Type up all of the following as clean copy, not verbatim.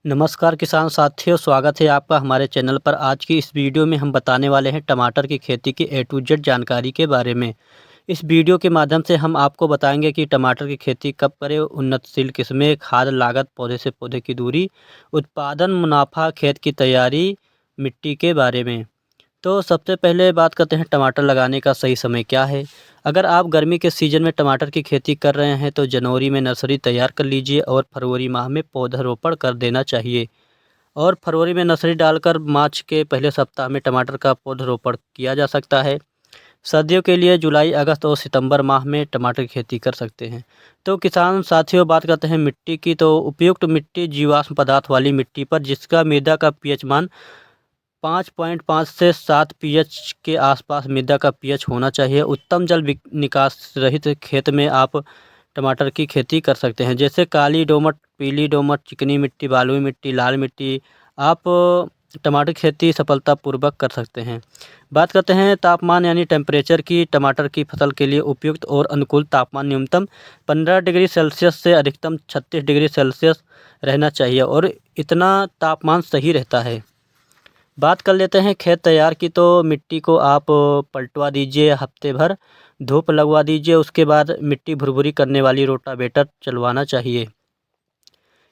नमस्कार किसान साथियों, स्वागत है आपका हमारे चैनल पर। आज की इस वीडियो में हम बताने वाले हैं टमाटर की खेती की ए टू जेड जानकारी के बारे में। इस वीडियो के माध्यम से हम आपको बताएंगे कि टमाटर की खेती कब करें, उन्नतशील किस्में, खाद लागत, पौधे से पौधे की दूरी, उत्पादन, मुनाफा, खेत की तैयारी, मिट्टी के बारे में। तो सबसे पहले बात करते हैं टमाटर लगाने का सही समय क्या है। अगर आप गर्मी के सीज़न में टमाटर की खेती कर रहे हैं तो जनवरी में नर्सरी तैयार कर लीजिए और फरवरी माह में पौधारोपण कर देना चाहिए। और फरवरी में नर्सरी डालकर मार्च के पहले सप्ताह में टमाटर का पौधारोपण किया जा सकता है। सर्दियों के लिए जुलाई, अगस्त और सितंबर माह में टमाटर की खेती कर सकते हैं। तो किसान साथियों, बात करते हैं मिट्टी की। तो उपयुक्त मिट्टी जीवाश्म पदार्थ वाली मिट्टी पर जिसका मृदा का पीएच मान 5.5 से 7 पीएच के आसपास मृदा का पीएच होना चाहिए। उत्तम जल निकास रहित खेत में आप टमाटर की खेती कर सकते हैं, जैसे काली दोमट, पीली दोमट, चिकनी मिट्टी, बालुई मिट्टी, लाल मिट्टी। आप टमाटर की खेती सफलतापूर्वक कर सकते हैं। बात करते हैं तापमान यानी टेम्परेचर की। टमाटर की फसल के लिए उपयुक्त और अनुकूल तापमान न्यूनतम 15 डिग्री सेल्सियस से अधिकतम 36 डिग्री सेल्सियस रहना चाहिए और इतना तापमान सही रहता है। बात कर लेते हैं खेत तैयार की। तो मिट्टी को आप पलटवा दीजिए, हफ्ते भर धूप लगवा दीजिए। उसके बाद मिट्टी भुरभुरी करने वाली रोटावेटर चलवाना चाहिए।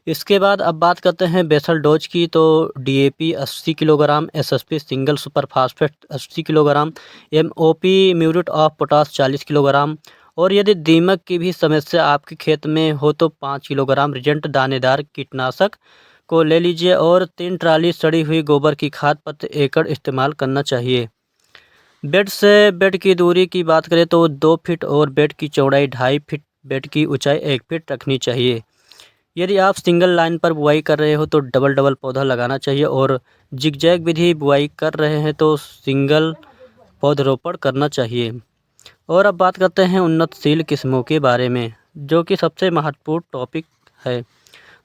इसके बाद अब बात करते हैं बेसल डोज की। तो DAP 80 kilogram, SSP single super phosphate 80 kilogram, MOP muriate of potash 40 kilogram. और यदि दीमक की भी समस्या आपके खेत में हो तो 5 किलोग्राम रिजेंट दानेदार कीटनाशक को ले लीजिए और 3 ट्राली सड़ी हुई गोबर की खाद प्रति एकड़ इस्तेमाल करना चाहिए। बेड से बेड की दूरी की बात करें तो 2 फीट और बेड की चौड़ाई 2.5 फीट, बेड की ऊंचाई 1 फीट रखनी चाहिए। यदि आप सिंगल लाइन पर बुआई कर रहे हो तो डबल डबल पौधा लगाना चाहिए और जिगजैग विधि बुआई कर रहे हैं तो सिंगल पौधरोपण करना चाहिए। और अब बात करते हैं उन्नतशील किस्मों के बारे में, जो कि सबसे महत्वपूर्ण टॉपिक है।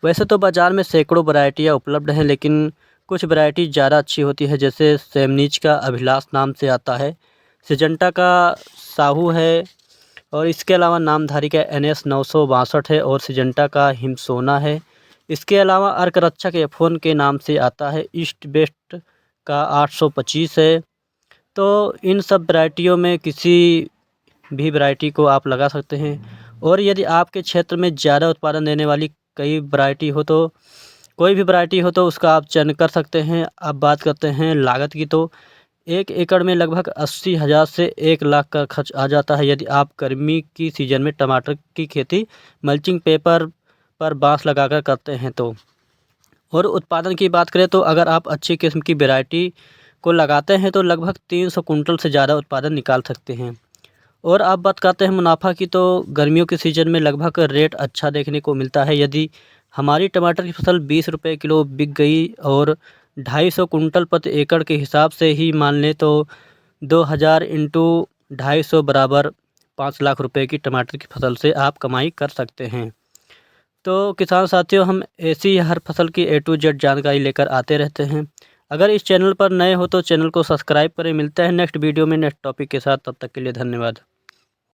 वैसे तो बाज़ार में सैकड़ों वैरायटियाँ उपलब्ध हैं, लेकिन कुछ वैरायटी ज़्यादा अच्छी होती है, जैसे सेमनीच का अभिलाष नाम से आता है, सिजेंटा का साहू है, और इसके अलावा नामधारी का NS 962 है और सिजेंटा का हिमसोना है। इसके अलावा अर्क रक्षक F1 के नाम से आता है, ईस्ट वेस्ट का 825 है। तो इन सब वैरायटियों में किसी भी वैरायटी को आप लगा सकते हैं। और यदि आपके क्षेत्र में ज़्यादा उत्पादन देने वाली कोई भी वैरायटी हो तो उसका आप चयन कर सकते हैं। अब बात करते हैं लागत की। तो 1 एकड़ में लगभग 80,000 से 1 लाख का खर्च आ जाता है, यदि आप गर्मी की सीज़न में टमाटर की खेती मल्चिंग पेपर पर बाँस लगाकर करते हैं तो। और उत्पादन की बात करें तो अगर आप अच्छी किस्म की वैरायटी को लगाते हैं तो लगभग 300 कुंटल से ज़्यादा उत्पादन निकाल सकते हैं। और अब बात करते हैं मुनाफा की। तो गर्मियों के सीज़न में लगभग रेट अच्छा देखने को मिलता है। यदि हमारी टमाटर की फसल 20 रुपये किलो बिक गई और 250 कुंटल प्रति एकड़ के हिसाब से ही मान लें तो 2000 इंटू 250 बराबर 5 लाख रुपए की टमाटर की फसल से आप कमाई कर सकते हैं। तो किसान साथियों, हम ऐसी ही हर फसल की A to Z जानकारी लेकर आते रहते हैं। अगर इस चैनल पर नए हो तो चैनल को सब्सक्राइब करें। मिलते हैं नेक्स्ट वीडियो में नेक्स्ट टॉपिक के साथ। तब तक के लिए धन्यवाद।